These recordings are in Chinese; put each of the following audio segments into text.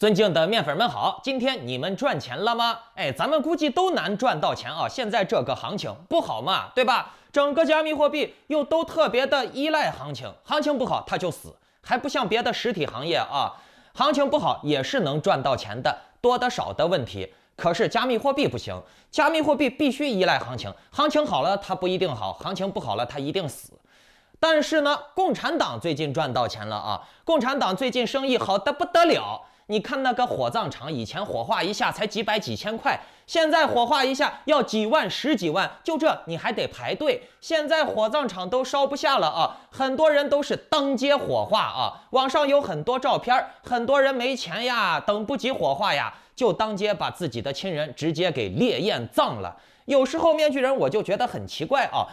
尊敬的面粉们好，今天你们赚钱了吗？咱们估计都难赚到钱啊！现在这个行情不好嘛，对吧？整个加密货币又都特别的依赖行情，行情不好它就死，还不像别的实体行业啊，行情不好也是能赚到钱的，多的少的问题。可是加密货币不行，加密货币必须依赖行情，行情好了它不一定好，行情不好了它一定死。但是呢，共产党最近赚到钱了啊！共产党最近生意好得不得了。你看那个火葬场，以前火化一下才几百几千块，现在火化一下要几万十几万，就这你还得排队。现在火葬场都烧不下了啊，很多人都是当街火化啊。网上有很多照片，很多人没钱呀，等不及火化呀，就当街把自己的亲人直接给烈焰葬了。有时候面具人我就觉得很奇怪啊。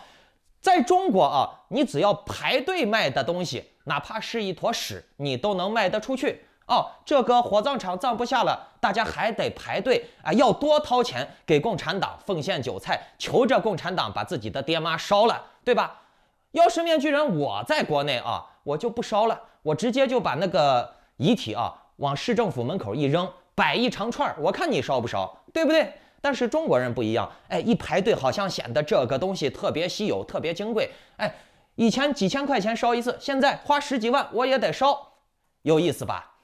在中国啊，你只要排队卖的东西，哪怕是一坨屎，你都能卖得出去哦。这个火葬场葬不下了，大家还得排队啊，要多掏钱给共产党奉献韭菜，求着共产党把自己的爹妈烧了，对吧？要是面具人我在国内啊，我就不烧了，我直接就把那个遗体啊往市政府门口一扔，摆一长串，我看你烧不烧，对不对？但是中国人不一样，一排队好像显得这个东西特别稀有、特别金贵。以前几千块钱烧一次，现在花十几万我也得烧，有意思吧？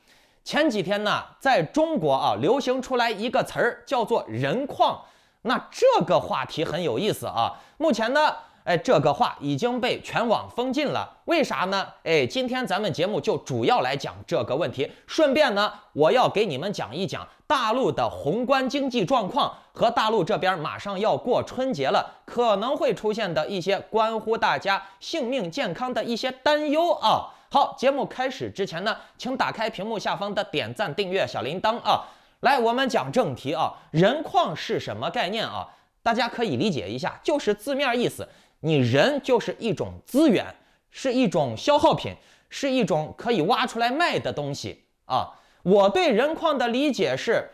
前几天呢，在中国啊，流行出来一个词儿，叫做人矿。那这个话题很有意思啊。目前呢，这个话已经被全网封禁了。为啥呢？今天咱们节目就主要来讲这个问题，顺便呢，我要给你们讲一讲大陆的宏观经济状况和大陆这边马上要过春节了，可能会出现的一些关乎大家性命健康的一些担忧啊。好，节目开始之前呢，请打开屏幕下方的点赞、订阅、小铃铛啊。来，我们讲正题啊，人矿是什么概念啊？大家可以理解一下，就是字面意思。你人就是一种资源，是一种消耗品，是一种可以挖出来卖的东西啊。我对人矿的理解是，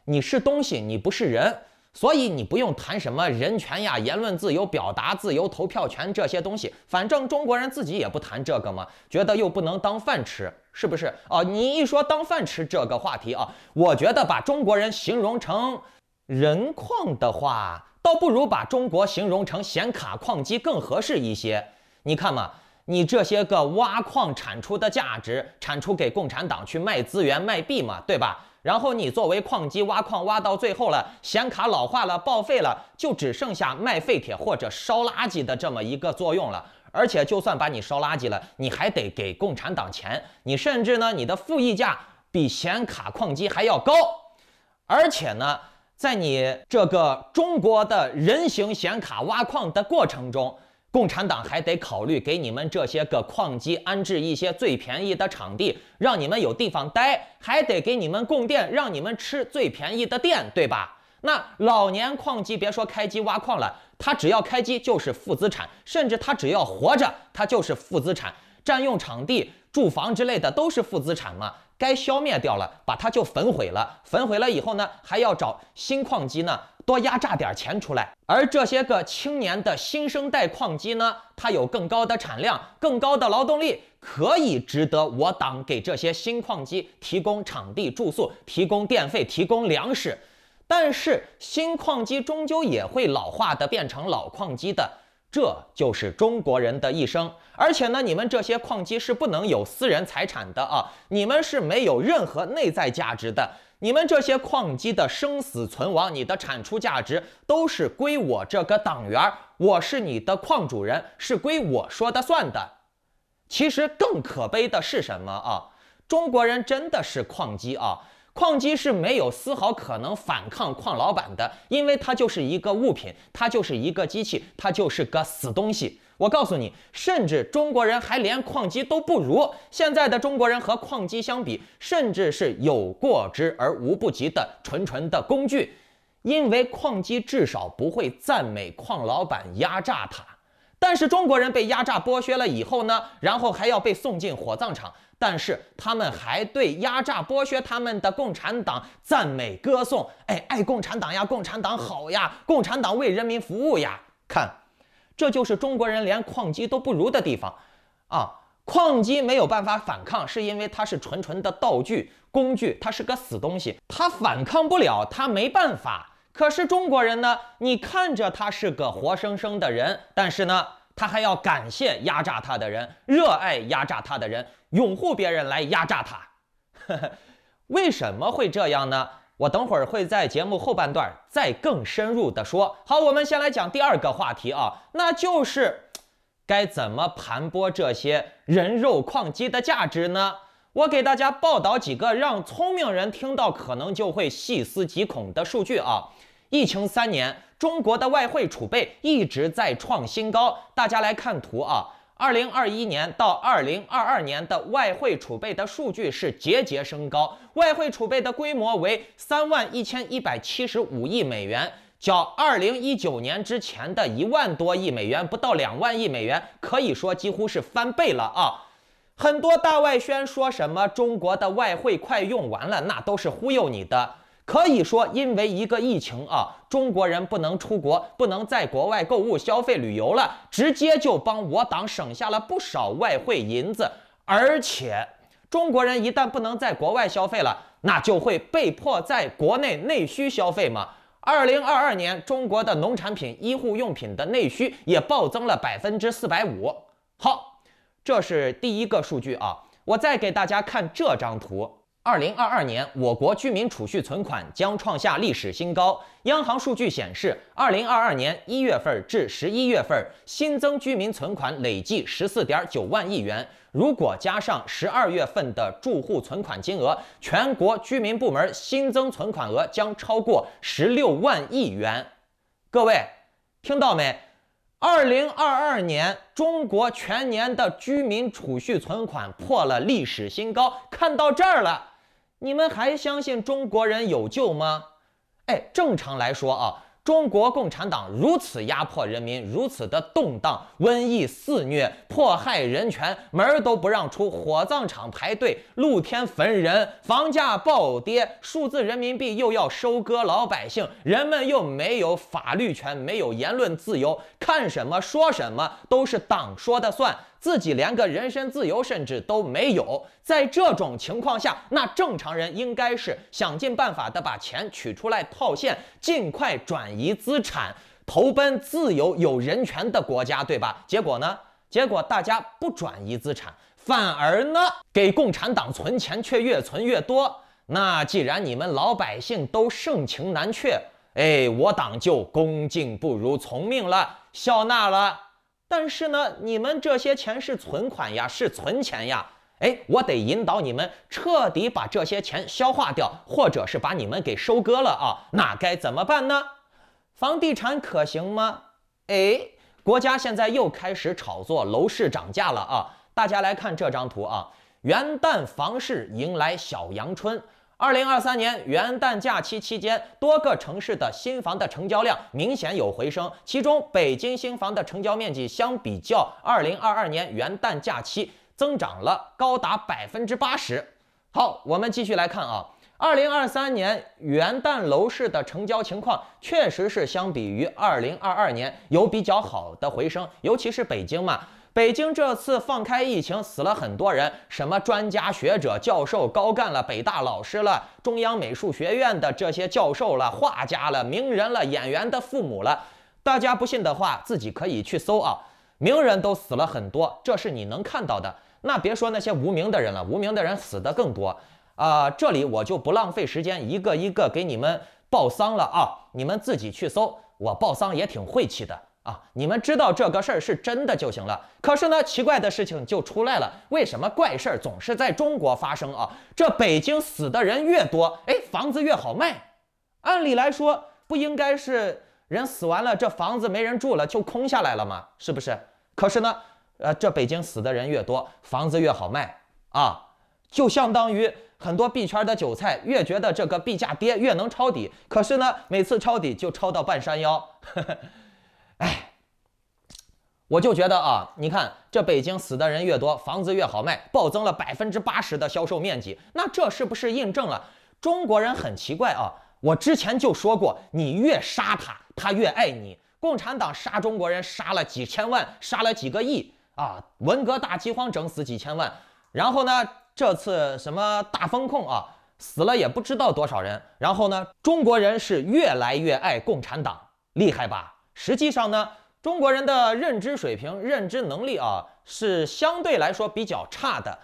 你是东西，你不是人，所以你不用谈什么人权呀、言论自由、表达自由、投票权这些东西。反正中国人自己也不谈这个嘛，觉得又不能当饭吃，是不是啊？你一说当饭吃这个话题啊，我觉得把中国人形容成人矿的话，倒不如把中国形容成显卡矿机更合适一些。你看嘛，你这些个挖矿产出的价值，产出给共产党去卖资源、卖币嘛，对吧？然后你作为矿机挖矿挖到最后了，显卡老化了、报废了，就只剩下卖废铁或者烧垃圾的这么一个作用了。而且就算把你烧垃圾了，你还得给共产党钱，你甚至呢，你的附溢价比显卡矿机还要高。而且呢，在你这个中国的人形显卡挖矿的过程中，共产党还得考虑给你们这些个矿机安置一些最便宜的场地，让你们有地方待，还得给你们供电，让你们吃最便宜的电，对吧？那老年矿机别说开机挖矿了，它只要开机就是负资产，甚至它只要活着，它就是负资产，占用场地、住房之类的都是负资产嘛。该消灭掉了，把它就焚毁了。焚毁了以后呢，还要找新矿机呢，多压榨点钱出来。而这些个青年的新生代矿机呢，它有更高的产量、更高的劳动力，可以值得我党给这些新矿机提供场地、住宿、提供电费、提供粮食。但是新矿机终究也会老化的，变成老矿机的。这就是中国人的一生，而且呢，你们这些矿机是不能有私人财产的啊，你们是没有任何内在价值的，你们这些矿机的生死存亡，你的产出价值都是归我这个党员，我是你的矿主人，是归我说的算的。其实更可悲的是什么啊？中国人真的是矿机啊。矿机是没有丝毫可能反抗矿老板的，因为它就是一个物品，它就是一个机器，它就是个死东西。我告诉你，甚至中国人还连矿机都不如。现在的中国人和矿机相比，甚至是有过之而无不及的纯的工具，因为矿机至少不会赞美矿老板压榨他。但是中国人被压榨剥削了以后呢，然后还要被送进火葬场，但是他们还对压榨剥削他们的共产党赞美歌颂，爱共产党呀，共产党好呀，共产党为人民服务呀。看，这就是中国人连矿机都不如的地方啊！矿机没有办法反抗，是因为它是纯纯的道具、工具，它是个死东西，它反抗不了，它没办法。可是中国人呢，你看着他是个活生生的人，但是呢，他还要感谢压榨他的人，热爱压榨他的人，拥护别人来压榨他。为什么会这样呢？我等会儿会在节目后半段再更深入的说。好，我们先来讲第二个话题啊，那就是该怎么盘剥这些人肉矿机的价值呢？我给大家报道几个让聪明人听到可能就会细思极恐的数据啊。疫情3年，中国的外汇储备一直在创新高。大家来看图啊，2021年到2022年的外汇储备的数据是节节升高，外汇储备的规模为31175亿美元。较2019年之前的1万多亿美元，不到2万亿美元，可以说几乎是翻倍了啊！很多大外宣说什么中国的外汇快用完了，那都是忽悠你的。可以说，因为一个疫情啊，中国人不能出国，不能在国外购物、消费、旅游了，直接就帮我党省下了不少外汇银子。而且，中国人一旦不能在国外消费了，那就会被迫在国内内需消费嘛。2022年，中国的农产品、医护用品的内需也暴增了450%。好，这是第一个数据啊。我再给大家看这张图。2022年，我国居民储蓄存款将创下历史新高。央行数据显示，2022年1月份至11月份新增居民存款累计14.9万亿元。如果加上12月份的住户存款金额，全国居民部门新增存款额将超过16万亿元。各位，听到没？2022年，中国全年的居民储蓄存款破了历史新高。看到这儿了，你们还相信中国人有救吗？哎，正常来说啊，中国共产党如此压迫人民，如此的动荡，瘟疫肆虐，迫害人权，门都不让出，火葬场排队，露天焚人，房价暴跌，数字人民币又要收割老百姓，人们又没有法律权，没有言论自由，看什么说什么都是党说的算，自己连个人身自由甚至都没有。在这种情况下，那正常人应该是想尽办法的把钱取出来套现，尽快转移资产，投奔自由有人权的国家，对吧？结果呢？结果大家不转移资产，反而呢给共产党存钱却越存越多。那既然你们老百姓都盛情难却，哎，我党就恭敬不如从命了，笑纳了。但是呢，你们这些钱是存款呀，是存钱呀。哎，我得引导你们彻底把这些钱消化掉，或者是把你们给收割了啊。那该怎么办呢？房地产可行吗？哎，国家现在又开始炒作楼市涨价了啊。大家来看这张图啊，元旦房市迎来小阳春。2023年元旦假期期间，多个城市的新房的成交量明显有回升，其中北京新房的成交面积相比较2022年元旦假期增长了高达80%。好，我们继续来看啊，2023年元旦楼市的成交情况确实是相比于2022年有比较好的回升，尤其是北京嘛。北京这次放开疫情死了很多人，什么专家学者、教授、高干了、北大老师了、中央美术学院的这些教授了、画家了、名人了、演员的父母了。大家不信的话，自己可以去搜啊，名人都死了很多，这是你能看到的。那别说那些无名的人了，无名的人死的更多。这里我就不浪费时间一个一个给你们报丧了啊，你们自己去搜，我报丧也挺晦气的。你们知道这个事儿是真的就行了。可是呢，奇怪的事情就出来了，为什么怪事儿总是在中国发生啊？这北京死的人越多，哎，房子越好卖。按理来说，不应该是人死完了，这房子没人住了就空下来了吗？是不是？可是呢，这北京死的人越多，房子越好卖啊，就相当于很多币圈的韭菜越觉得这个币价跌越能抄底，可是呢，每次抄底就抄到半山腰。哎，我就觉得啊，你看这北京死的人越多，房子越好卖，暴增了80%的销售面积，那这是不是印证了中国人很奇怪啊？我之前就说过，你越杀他，他越爱你。共产党杀中国人杀了几千万，杀了几个亿啊，文革大饥荒整死几千万，然后呢，这次什么大风控啊，死了也不知道多少人，然后呢，中国人是越来越爱共产党，厉害吧？实际上呢，中国人的认知水平、认知能力啊，是相对来说比较差的。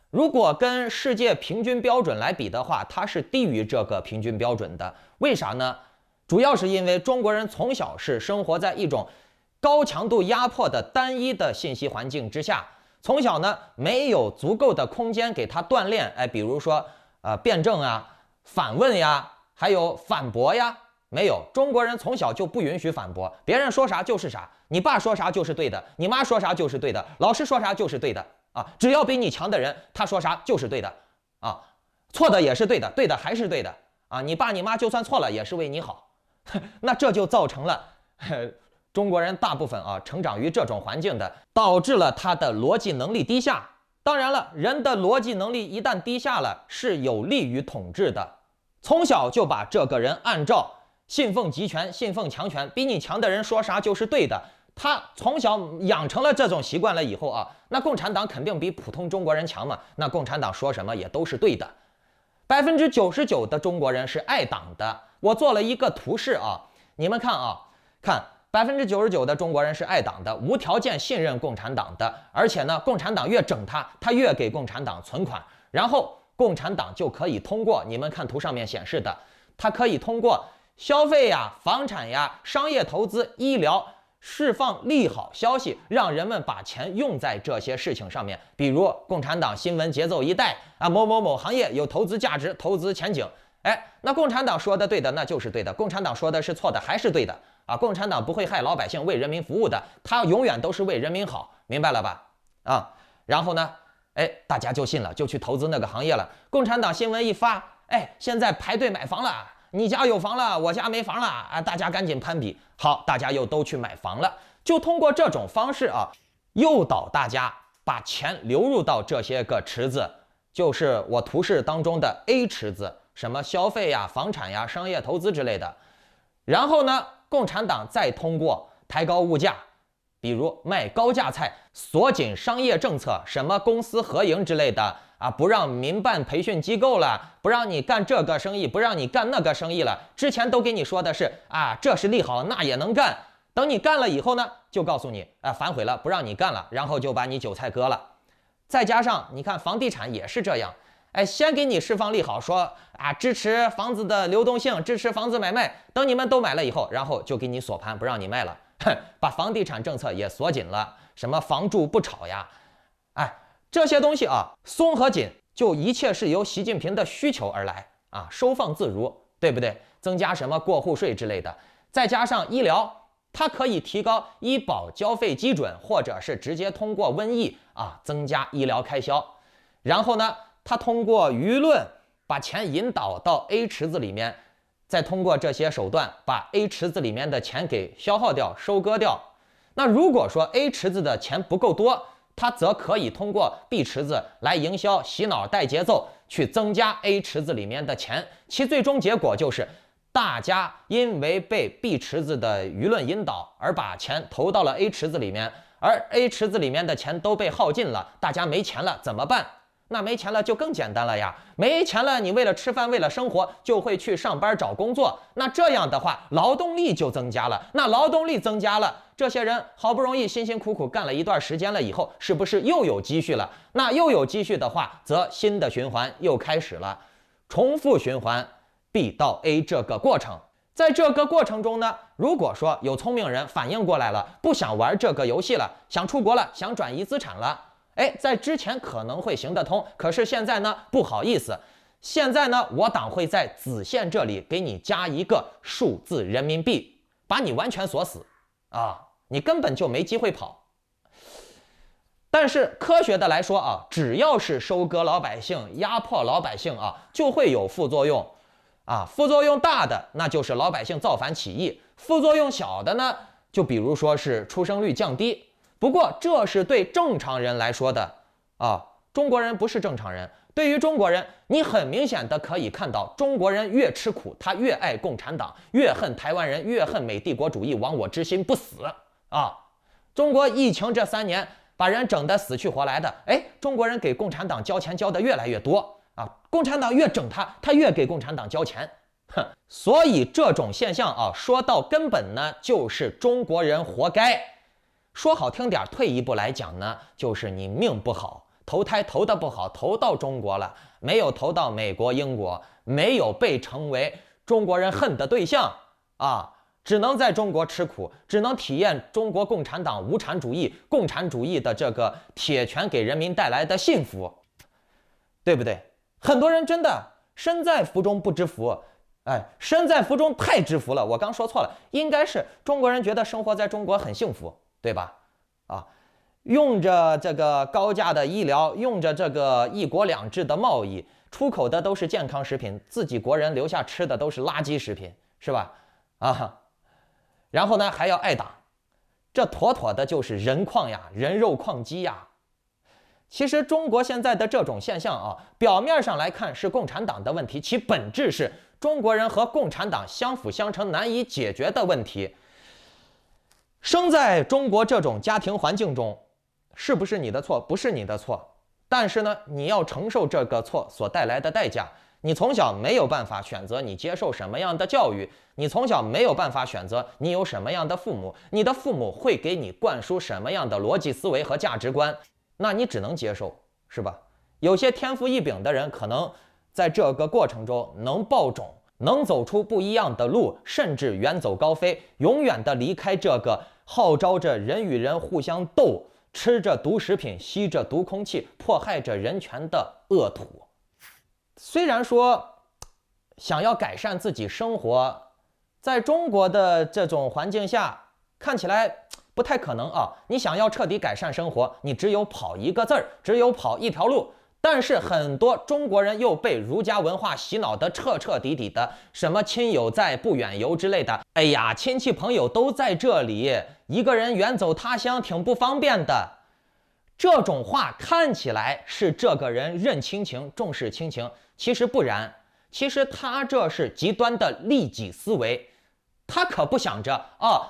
如果跟世界平均标准来比的话，它是低于这个平均标准的。为啥呢？主要是因为中国人从小是生活在一种高强度压迫的单一的信息环境之下，从小呢没有足够的空间给他锻炼，比如说辩证啊、反问呀，还有反驳呀，没有。中国人从小就不允许反驳，别人说啥就是啥，你爸说啥就是对的，你妈说啥就是对的，老师说啥就是对的啊！只要比你强的人，他说啥就是对的啊，错的也是对的，对的还是对的啊！你爸你妈就算错了，也是为你好。那这就造成了中国人大部分成长于这种环境的，导致了他的逻辑能力低下。当然了，人的逻辑能力一旦低下了，是有利于统治的。从小就把这个人按照信奉集权、信奉强权，比你强的人说啥就是对的。他从小养成了这种习惯了以后那共产党肯定比普通中国人强嘛，那共产党说什么也都是对的。99%的中国人是爱党的。我做了一个图示你们看看99%的中国人是爱党的，无条件信任共产党的，而且呢，共产党越整他越给共产党存款，然后共产党就可以通过你们看图上面显示的，它可以通过消费呀、房产呀、商业投资、医疗释放利好消息，让人们把钱用在这些事情上面。比如共产党新闻节奏一带某某某行业有投资价值、投资前景。那共产党说的对的，那就是对的；共产党说的是错的，还是对的共产党不会害老百姓，为人民服务的，他永远都是为人民好，明白了吧？然后呢，大家就信了，就去投资那个行业了。共产党新闻一发，现在排队买房了，你家有房了，我家没房了大家赶紧攀比，好，大家又都去买房了。就通过这种方式诱导大家把钱流入到这些个池子，就是我图示当中的 A 池子。什么消费呀、房产呀、商业投资之类的，然后呢，共产党再通过抬高物价，比如卖高价菜、锁紧商业政策、什么公私合营之类的不让民办培训机构了，不让你干这个生意，不让你干那个生意了。之前都给你说的是这是利好，那也能干。等你干了以后呢，就告诉你反悔了，不让你干了，然后就把你韭菜割了。再加上你看房地产也是这样。先给你释放利好，说支持房子的流动性，支持房子买卖。等你们都买了以后，然后就给你锁盘，不让你卖了，把房地产政策也锁紧了，什么房住不炒呀，这些东西松和紧，就一切是由习近平的需求而来收放自如，对不对？增加什么过户税之类的，再加上医疗，它可以提高医保交费基准，或者是直接通过瘟疫增加医疗开销，然后呢？他通过舆论把钱引导到 A 池子里面，再通过这些手段把 A 池子里面的钱给消耗掉、收割掉。那如果说 A 池子的钱不够多，他则可以通过 B 池子来营销、洗脑、带节奏，去增加 A 池子里面的钱。其最终结果就是大家因为被 B 池子的舆论引导而把钱投到了 A 池子里面，而 A 池子里面的钱都被耗尽了，大家没钱了怎么办？那没钱了就更简单了呀，没钱了，你为了吃饭，为了生活，就会去上班找工作。那这样的话，劳动力就增加了。那劳动力增加了，这些人好不容易辛辛苦苦干了一段时间了以后，是不是又有积蓄了？那又有积蓄的话，则新的循环又开始了，重复循环 B 到 A 这个过程。在这个过程中呢，如果说有聪明人反应过来了，不想玩这个游戏了，想出国了，想转移资产了。在之前可能会行得通，可是现在呢，不好意思，现在呢，我党会在子线这里给你加一个数字人民币，把你完全锁死你根本就没机会跑。但是科学的来说只要是收割老百姓、压迫老百姓就会有副作用副作用大的那就是老百姓造反起义，副作用小的呢，就比如说是出生率降低。不过这是对正常人来说的中国人不是正常人。对于中国人，你很明显的可以看到，中国人越吃苦，他越爱共产党，越恨台湾人，越恨美帝国主义，亡我之心不死中国疫情这3年把人整得死去活来的。哎，中国人给共产党交钱交的越来越多啊，共产党越整他，他越给共产党交钱。哼，所以这种现象啊，说到根本呢，就是中国人活该。说好听点，退一步来讲呢，就是你命不好，投胎投的不好，投到中国了，没有投到美国、英国，没有被成为中国人恨的对象啊。只能在中国吃苦，只能体验中国共产党无产主义、共产主义的这个铁拳给人民带来的幸福，对不对？很多人真的身在福中不知福，哎，身在福中太知福了。我刚说错了，应该是中国人觉得生活在中国很幸福，对吧？啊，用着这个高价的医疗，用着这个一国两制的贸易，出口的都是健康食品，自己国人留下吃的都是垃圾食品，是吧？啊。然后呢，还要挨打，这妥妥的就是人矿呀，人肉矿机呀。其实中国现在的这种现象啊，表面上来看是共产党的问题，其本质是中国人和共产党相辅相成、难以解决的问题。生在中国这种家庭环境中，是不是你的错？不是你的错，但是呢，你要承受这个错所带来的代价。你从小没有办法选择你接受什么样的教育，你从小没有办法选择你有什么样的父母，你的父母会给你灌输什么样的逻辑思维和价值观，那你只能接受，是吧？有些天赋异禀的人，可能在这个过程中能爆种，能走出不一样的路，甚至远走高飞，永远的离开这个号召着人与人互相斗，吃着毒食品，吸着毒空气，迫害着人权的恶土。虽然说想要改善自己生活，在中国的这种环境下看起来不太可能啊。你想要彻底改善生活，你只有跑一个字儿，只有跑一条路。但是很多中国人又被儒家文化洗脑的彻彻底底的，什么亲友在不远游之类的，哎呀，亲戚朋友都在这里，一个人远走他乡挺不方便的。这种话看起来是这个人认亲情、重视亲情，其实不然。其实他这是极端的利己思维，他可不想着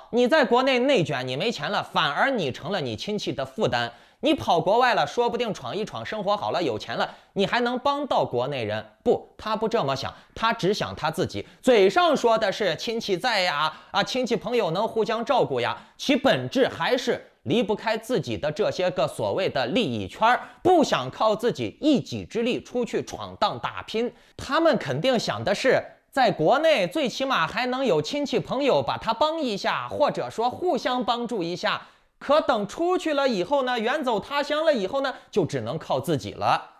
你在国内内卷，你没钱了，反而你成了你亲戚的负担。你跑国外了，说不定闯一闯，生活好了，有钱了，你还能帮到国内人。不，他不这么想，他只想他自己。嘴上说的是亲戚在呀，亲戚朋友能互相照顾呀，其本质还是离不开自己的这些个所谓的利益圈，不想靠自己一己之力出去闯荡打拼。他们肯定想的是，在国内最起码还能有亲戚朋友把他帮一下，或者说互相帮助一下。可等出去了以后呢，远走他乡了以后呢，就只能靠自己了。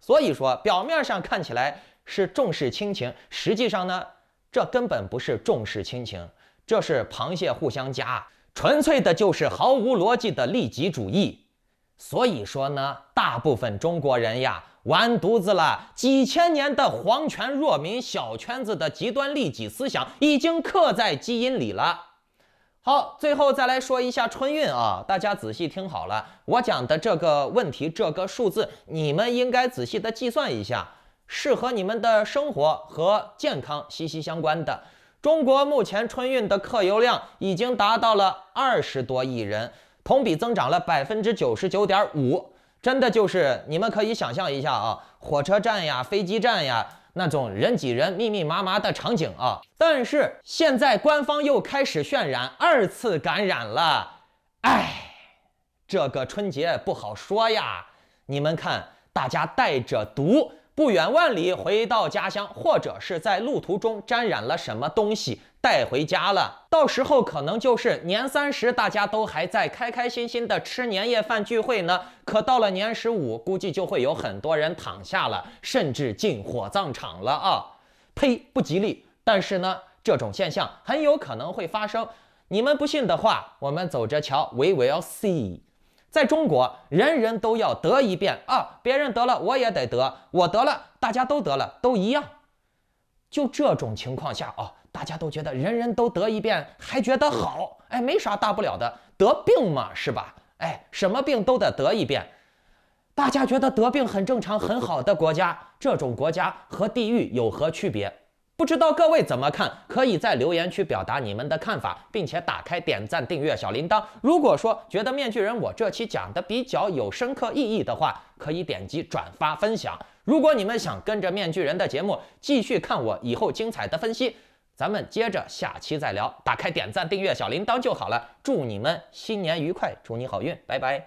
所以说，表面上看起来是重视亲情，实际上呢，这根本不是重视亲情，这是螃蟹互相夹，纯粹的就是毫无逻辑的利己主义。所以说呢，大部分中国人呀，完犊子了！几千年的皇权弱民小圈子的极端利己思想已经刻在基因里了。好，最后再来说一下春运啊，大家仔细听好了，我讲的这个问题，这个数字，你们应该仔细的计算一下，是和你们的生活和健康息息相关的。中国目前春运的客流量已经达到了20多亿人，同比增长了99.5%，真的就是你们可以想象一下啊，火车站呀、飞机站呀，那种人挤人、密密麻麻的场景啊。但是现在官方又开始渲染2次感染了，哎，这个春节不好说呀。你们看，大家带着毒，不远万里回到家乡，或者是在路途中沾染了什么东西带回家了，到时候可能就是年30，大家都还在开开心心的吃年夜饭聚会呢，可到了年15，估计就会有很多人躺下了，甚至进火葬场了啊！呸，不吉利。但是呢，这种现象很有可能会发生。你们不信的话，我们走着瞧 ，We will see。在中国，人人都要得一遍啊！别人得了，我也得得；我得了，大家都得了，都一样。就这种情况下大家都觉得人人都得一遍，还觉得好，哎，没啥大不了的，得病嘛，是吧？哎，什么病都得得一遍。大家觉得得病很正常、很好的国家，这种国家和地狱有何区别？不知道各位怎么看？可以在留言区表达你们的看法，并且打开点赞、订阅小铃铛。如果说觉得面具人我这期讲的比较有深刻意义的话，可以点击转发分享。如果你们想跟着面具人的节目继续看我以后精彩的分析，咱们接着下期再聊。打开点赞、订阅小铃铛就好了。祝你们新年愉快，祝你好运，拜拜。